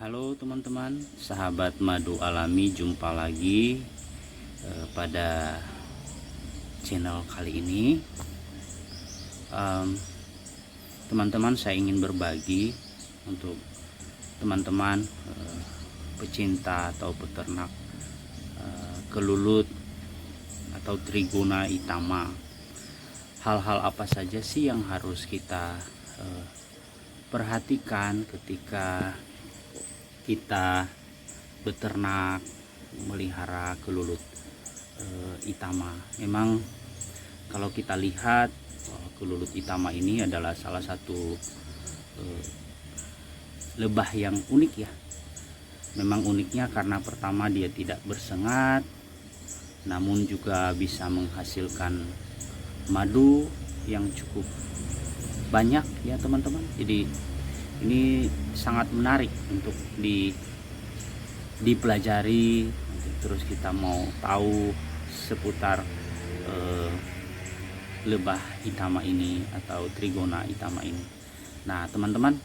Halo teman-teman, sahabat madu alami, jumpa lagi pada channel kali ini. Teman-teman, saya ingin berbagi untuk teman-teman pecinta atau peternak kelulut atau Trigona itama. Hal-hal apa saja sih yang harus kita perhatikan ketika kita beternak, melihara kelulut itama? Memang kalau kita lihat, kelulut itama ini adalah salah satu lebah yang unik ya. Memang uniknya karena pertama dia tidak bersengat, namun juga bisa menghasilkan madu yang cukup banyak ya teman-teman. Jadi ini sangat menarik untuk dipelajari. Terus kita mau tahu seputar lebah itama ini atau Trigona itama ini. Nah teman-teman,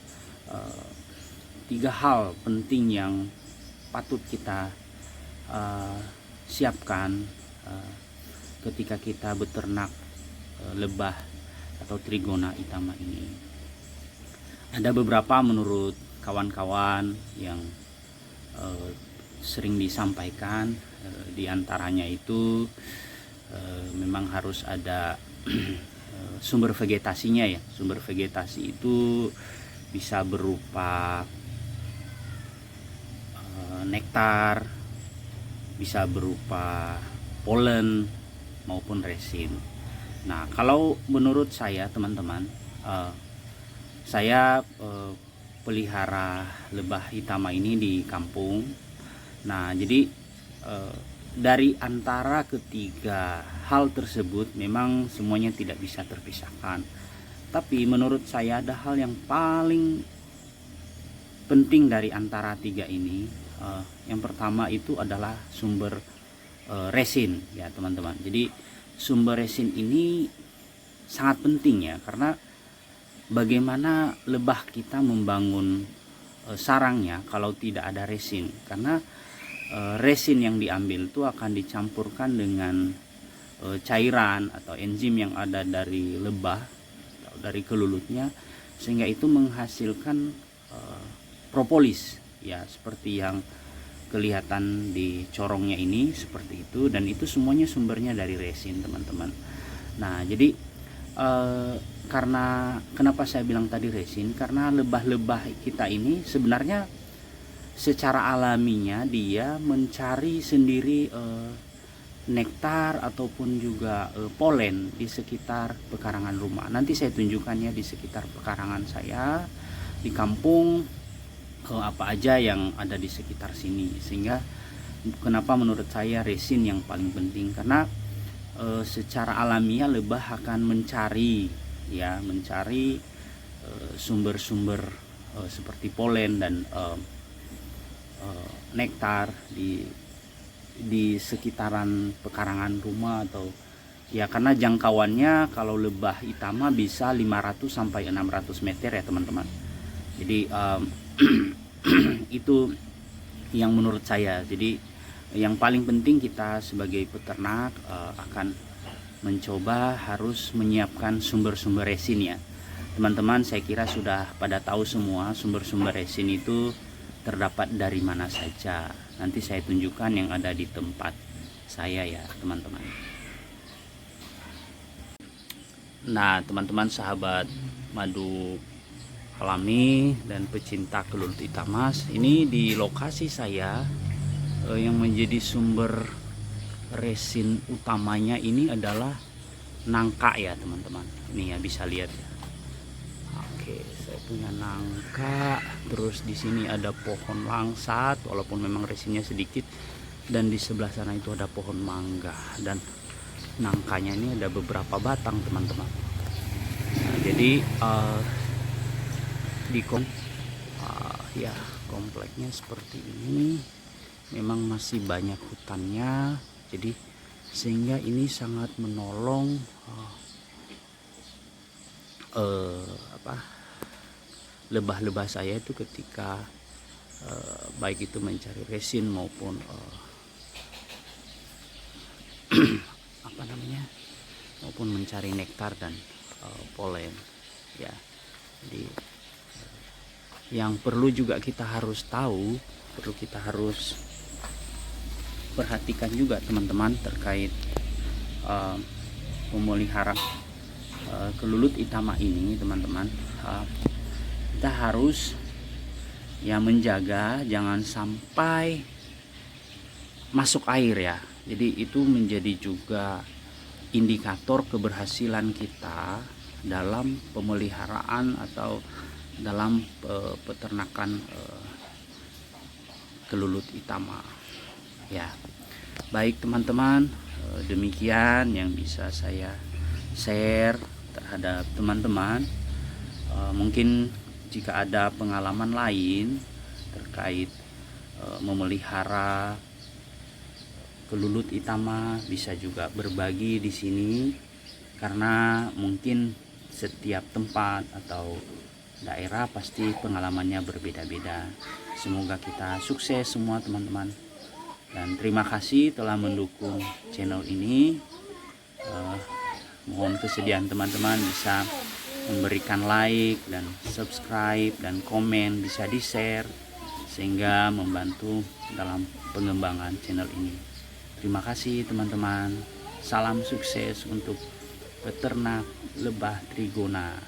3 hal penting yang patut kita siapkan ketika kita beternak lebah atau Trigona itama ini. Ada beberapa menurut kawan-kawan yang sering disampaikan, diantaranya itu memang harus ada sumber vegetasinya ya. Sumber vegetasi itu bisa berupa nektar, bisa berupa polen maupun resin. Nah kalau menurut saya teman-teman, saya pelihara lebah itama ini di kampung. Nah jadi dari antara ketiga hal tersebut memang semuanya tidak bisa terpisahkan, tapi menurut saya ada hal yang paling penting dari antara 3 ini. Yang pertama itu adalah sumber resin ya teman-teman. Jadi sumber resin ini sangat penting ya, karena bagaimana lebah kita membangun sarangnya kalau tidak ada resin. Karena resin yang diambil itu akan dicampurkan dengan cairan atau enzim yang ada dari lebah atau dari kelulutnya, sehingga itu menghasilkan propolis ya, seperti yang kelihatan di corongnya ini, seperti itu. Dan itu semuanya sumbernya dari resin teman-teman. Nah jadi karena kenapa saya bilang tadi resin, karena lebah-lebah kita ini sebenarnya secara alaminya dia mencari sendiri nektar ataupun juga polen di sekitar pekarangan rumah. Nanti saya tunjukkannya di sekitar pekarangan saya di kampung, apa aja yang ada di sekitar sini. Sehingga kenapa menurut saya resin yang paling penting, karena secara alamiah lebah akan mencari sumber-sumber seperti polen dan nektar di sekitaran pekarangan rumah, atau ya karena jangkauannya kalau lebah itama bisa 500 sampai 600 meter ya teman-teman. Jadi itu yang menurut saya. Jadi yang paling penting kita sebagai peternak akan mencoba harus menyiapkan sumber-sumber resin ya teman-teman. Saya kira sudah pada tahu semua sumber-sumber resin itu terdapat dari mana saja. Nanti saya tunjukkan yang ada di tempat saya ya teman-teman. Nah teman-teman, sahabat madu alami dan pecinta kelulut itama, ini di lokasi saya yang menjadi sumber resin utamanya ini adalah nangka ya teman-teman. Ini ya bisa lihat ya. Oke, saya punya nangka. Terus di sini ada pohon langsat, walaupun memang resinnya sedikit. Dan di sebelah sana itu ada pohon mangga. Dan nangkanya ini ada beberapa batang teman-teman. Nah, jadi di kompleknya seperti ini. Memang masih banyak hutannya, jadi sehingga ini sangat menolong lebah-lebah saya itu ketika baik itu mencari resin maupun apa namanya, maupun mencari nektar dan polen ya. Jadi yang perlu juga kita harus tahu, perlu kita harus perhatikan juga teman-teman terkait pemelihara kelulut itama ini teman-teman. Kita harus ya menjaga jangan sampai masuk air ya. Jadi itu menjadi juga indikator keberhasilan kita dalam pemeliharaan atau dalam peternakan kelulut itama ya. Baik teman-teman, demikian yang bisa saya share terhadap teman-teman. Mungkin jika ada pengalaman lain terkait memelihara kelulut itama, bisa juga berbagi di sini, karena mungkin setiap tempat atau daerah pasti pengalamannya berbeda-beda. Semoga kita sukses semua teman-teman, dan terima kasih telah mendukung channel ini. Mohon kesediaan teman-teman bisa memberikan like dan subscribe dan komen, bisa di share sehingga membantu dalam pengembangan channel ini. Terima kasih teman-teman. Salam sukses untuk peternak lebah Trigona.